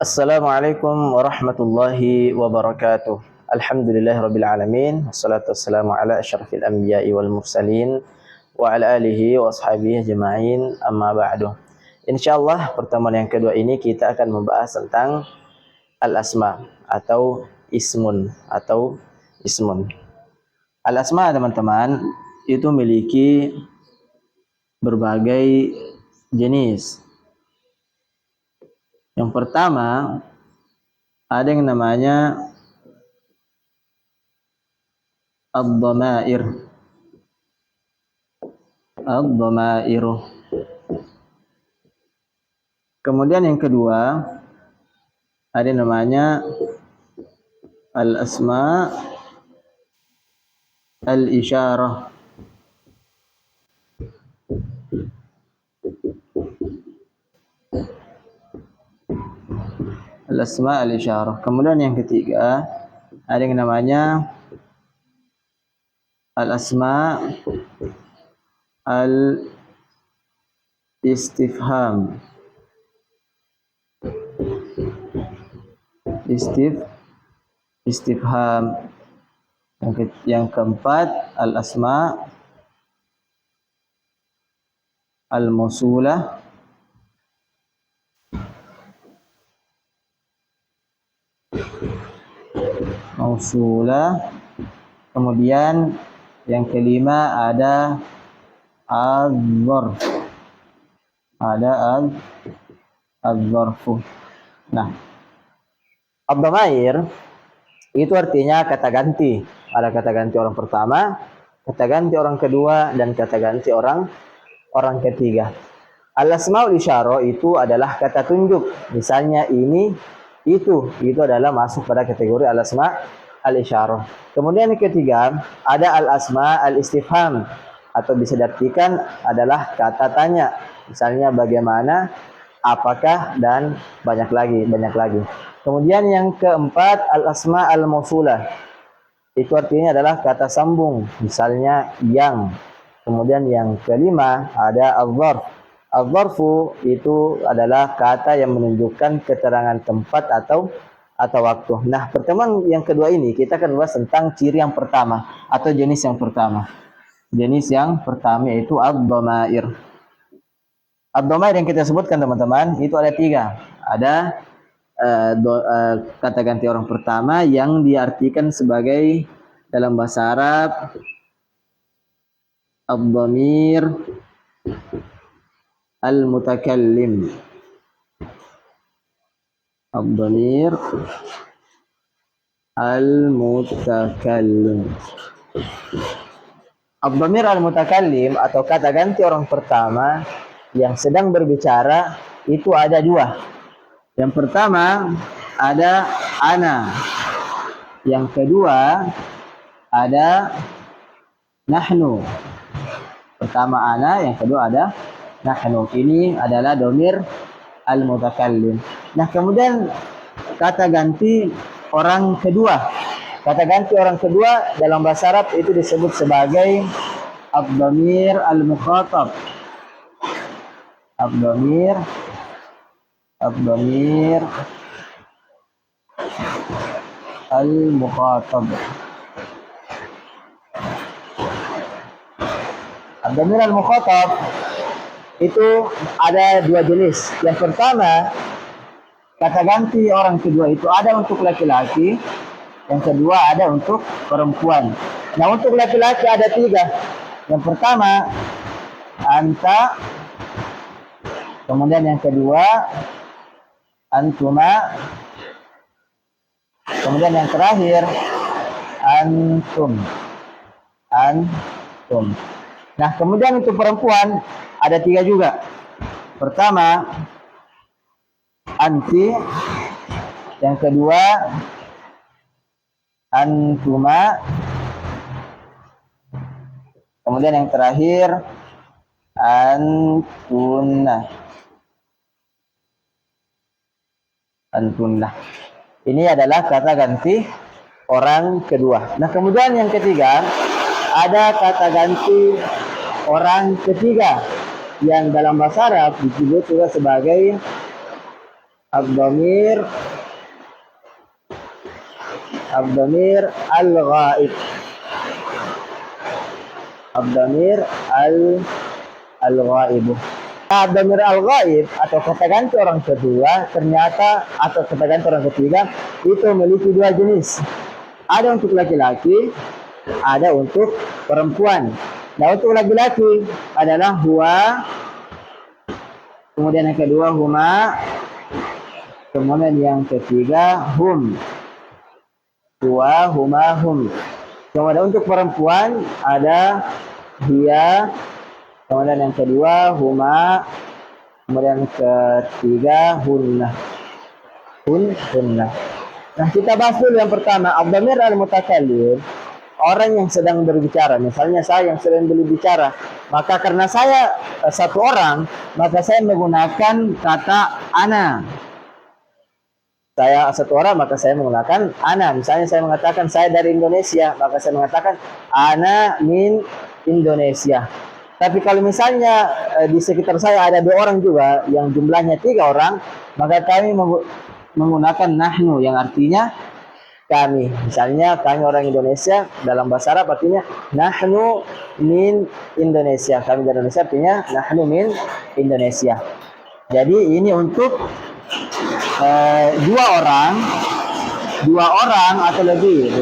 Assalamualaikum warahmatullahi wabarakatuh. Alhamdulillahirabbil alamin. Wassalatu wassalamu ala asyrafil anbiya'i wal mursalin wa ala alihi wa ashabihi ajma'in. Amma ba'du. Insyaallah pertemuan yang kedua ini kita akan membahas tentang al-asma atau ismun. Al-asma teman-teman itu memiliki berbagai jenis. Yang pertama ada yang namanya ad-dhamair. Ad-dhamairu. Kemudian yang kedua ada yang namanya al-asma al-isyarah. Al-asma al-isyarah. Kemudian yang ketiga ada yang namanya al-asma al-istifham. Istifham. Yang keempat al-asma al-mausulah. Kemudian yang kelima ada adz-dzarf. Adz-dzarfu. Nah, ad-dhamair itu artinya kata ganti. Ada kata ganti orang pertama, kata ganti orang kedua, dan kata ganti orang ketiga. Al-asmaul isyarah itu adalah kata tunjuk. Misalnya ini, itu adalah masuk pada kategori al-asma al-isyarah. Kemudian yang ketiga ada al-asma al-istifham, atau bisa diartikan adalah kata tanya. Misalnya bagaimana, apakah, dan banyak lagi. Kemudian yang keempat al-asma al-mausulah. Itu artinya adalah kata sambung. Misalnya yang. Kemudian yang kelima ada al-dzarf. Al-dzarfu itu adalah kata yang menunjukkan keterangan tempat atau waktu. Nah, pertemuan yang kedua ini kita akan bahas tentang ciri yang pertama atau jenis yang pertama. Jenis yang pertama yaitu ad-dhamair. Ad-dhamair yang kita sebutkan teman-teman itu ada tiga. Ada kata ganti orang pertama yang diartikan sebagai dalam bahasa Arab ad-dhamir al-mutakallim. Ad-dhamir al-mutakallim. Ad-dhamir al-mutakallim atau kata ganti orang pertama yang sedang berbicara itu ada dua. Yang pertama ada ana. Yang kedua ada nahnu. Pertama ana, yang kedua ada nahnu. Ini adalah dhamir al-mutakallim. Nah, kemudian kata ganti orang kedua. Kata ganti orang kedua dalam bahasa Arab itu disebut sebagai ad-dhamir al-mukhatab. Ad-dhamir al-mukhatab. Ad-dhamir al-mukhatab itu ada dua jenis. Yang pertama, kata ganti orang kedua itu ada untuk laki-laki, yang kedua ada untuk perempuan. Nah, untuk laki-laki ada tiga. Yang pertama anta, kemudian yang kedua antuma, kemudian yang terakhir antum. Nah, kemudian untuk perempuan ada tiga juga. Pertama anti, yang kedua antuma, kemudian yang terakhir antunna. Ini adalah kata ganti orang kedua. Nah, kemudian yang ketiga ada kata ganti orang ketiga yang dalam bahasa Arab disebut juga sebagai Ad-dhamir Ad-dhamir al-ghaib. Ad-dhamir al-ghaib. Ad-dhamir al-ghaib atau kata ganti orang kedua ternyata atau kata ganti orang ketiga itu memiliki dua jenis. Ada untuk laki-laki, ada untuk perempuan. Nah, untuk laki-laki adalah huwa, kemudian yang kedua huma, kemudian yang ketiga hum. Huwa, huma, hum. Kemudian untuk perempuan ada hiya, kemudian yang kedua huma, kemudian yang ketiga hunna. Hunna. Nah, kita bahas dulu yang pertama, ad-dhamir al-mutakallim, orang yang sedang berbicara. Misalnya saya yang sedang berbicara, maka karena saya satu orang, maka saya menggunakan kata ana. Saya satu orang, maka saya menggunakan ana. Misalnya saya mengatakan saya dari Indonesia, maka saya mengatakan ana min Indonesia. Tapi kalau misalnya di sekitar saya ada dua orang juga yang jumlahnya 3 orang, maka kami menggunakan nahnu yang artinya kami. Misalnya kami orang Indonesia, dalam bahasa Arab artinya nahnu min Indonesia. Kami dari Indonesia artinya nahnu min Indonesia. Jadi ini untuk dua orang atau lebih,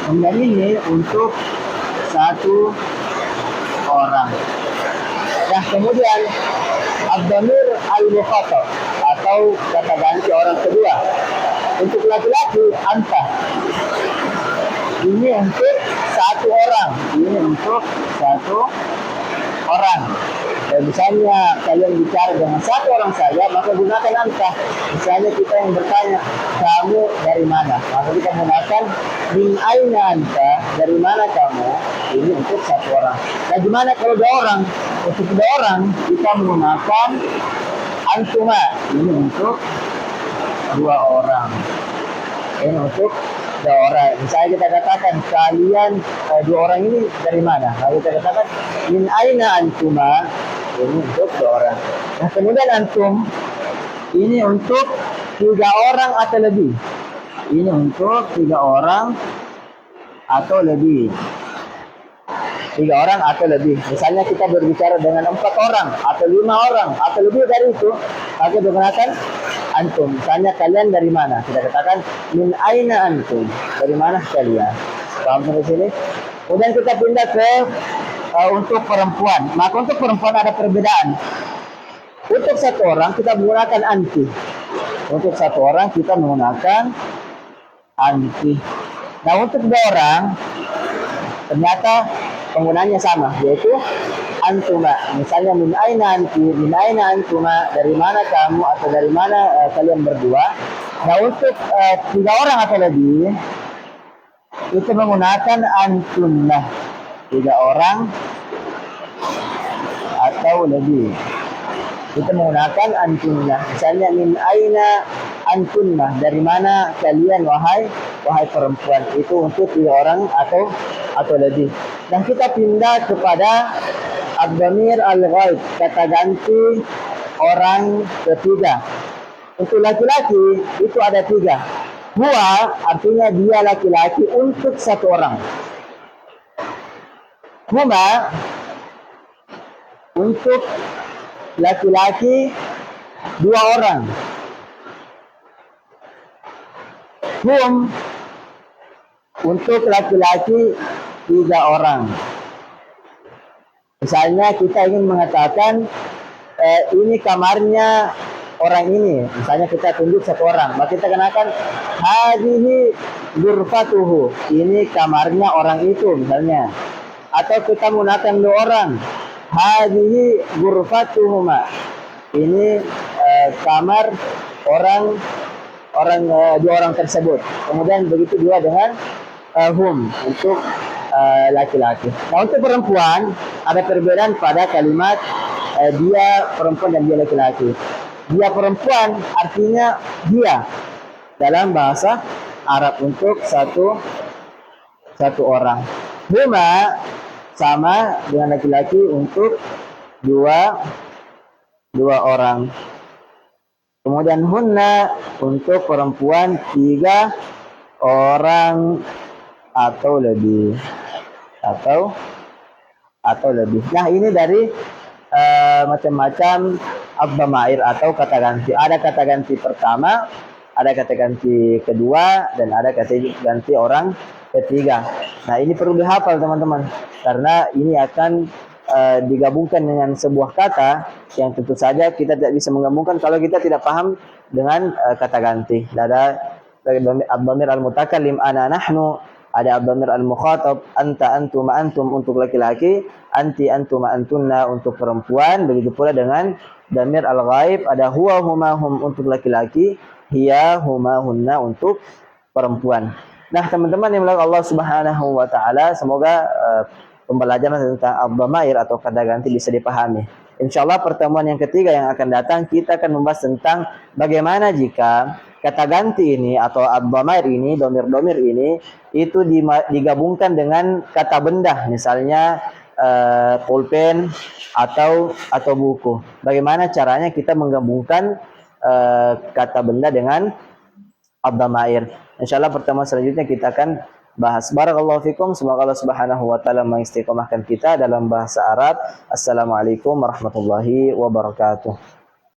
kemudian ini untuk satu orang. Nah, kemudian ad-dhamir al-mukhatab atau kata ganti orang kedua untuk laki-laki anta. Ini untuk satu orang. Dan misalnya kalian bicara dengan satu orang saja, maka gunakan anta. Misalnya kita yang bertanya, kamu dari mana? Maka kita gunakan min aina anta, dari mana kamu? Ini untuk satu orang. Nah, gimana kalau 2 orang? Untuk 2 orang kita menggunakan antuma. Ini untuk 2 orang. Ini untuk 2 orang. Misalnya kita katakan kalian 2 orang ini dari mana? Lalu kita katakan min aina antuma. Ini untuk 2 orang. Nah, kemudian antum ini untuk 3 orang atau lebih. Ini untuk 3 orang atau lebih. 3 orang atau lebih. Misalnya kita berbicara dengan 4 orang atau 5 orang atau lebih dari itu, maka digunakan antum. Misalnya kalian dari mana? Kita katakan min aina antum. Dari mana kalian? Paham sampai sini? Kemudian kita pindah ke untuk perempuan. Maka untuk perempuan ada perbedaan. Untuk satu orang kita menggunakan anti. Untuk satu orang kita menggunakan anti. Nah, untuk 2 orang ternyata penggunaannya sama, yaitu antuma. Misalnya min aina anti, min aina antuma, dari mana kamu atau dari mana kalian berdua. Nah, untuk 3 orang atau lebih itu menggunakan antunna. 3 orang atau lebih kita menggunakan antunna. Misalnya min aina antunna, dari mana kalian wahai perempuan. Itu untuk 3 orang atau lebih. Dan kita pindah kepada ad-dhamir al-ghaib, kata ganti orang ketiga. Untuk laki-laki itu ada 3. Huwa artinya dia laki-laki untuk 1 orang. Huma untuk laki-laki 2 orang. Hum untuk laki-laki 3 orang. Misalnya kita ingin mengatakan ini kamarnya orang ini. Misalnya kita tunjuk 1 orang, maka kita kenakan hadhihi ghurfatuhu. Ini kamarnya orang itu misalnya. Atau kita menggunakan 2 orang. Hadhihi ghurfatuhuma. Ini kamar orang 2 orang tersebut. Kemudian begitu juga dengan hum untuk laki-laki. Nah, untuk perempuan ada perbedaan pada kalimat dia perempuan dan dia laki-laki. Dia perempuan artinya dia dalam bahasa Arab untuk satu orang. Huma sama dengan laki-laki untuk 2 2 orang. Kemudian hunna untuk perempuan 3 orang atau lebih, atau lebih. Nah, ini dari macam-macam ad-dhamair atau kata ganti. Ada kata ganti pertama, ada kata ganti kedua, dan ada kata ganti orang ketiga. Nah, ini perlu dihafal teman-teman, karena ini akan digabungkan dengan sebuah kata yang tentu saja kita tidak bisa menggabungkan kalau kita tidak paham dengan kata ganti. Ada ad-dhamir al-mutakallim ana nahnu, ada ad-dhamir al-mukhatab anta antum antum untuk laki-laki, anti antuma antunna untuk perempuan. Begitu pula dengan dhamir al-ghaib, ada huwa huma hum untuk laki-laki, hiya huma hunna untuk perempuan. Nah, teman-teman yang dimuliakan Allah Subhanahu wa taala, semoga pembelajaran tentang ad-dhamair atau kata ganti bisa dipahami. Insyaallah pertemuan yang ketiga yang akan datang kita akan membahas tentang bagaimana jika kata ganti ini atau ad-dhamair ini, domir-domir ini itu digabungkan dengan kata benda, misalnya pulpen atau buku. Bagaimana caranya kita menggabungkan kata benda dengan ad-dhamair. Insyaallah pertemuan selanjutnya kita akan bahas. Barakallahu fikum. Semoga Allah Subhanahu wa taala mengistiqomahkan kita dalam bahasa Arab. Assalamualaikum warahmatullahi wabarakatuh.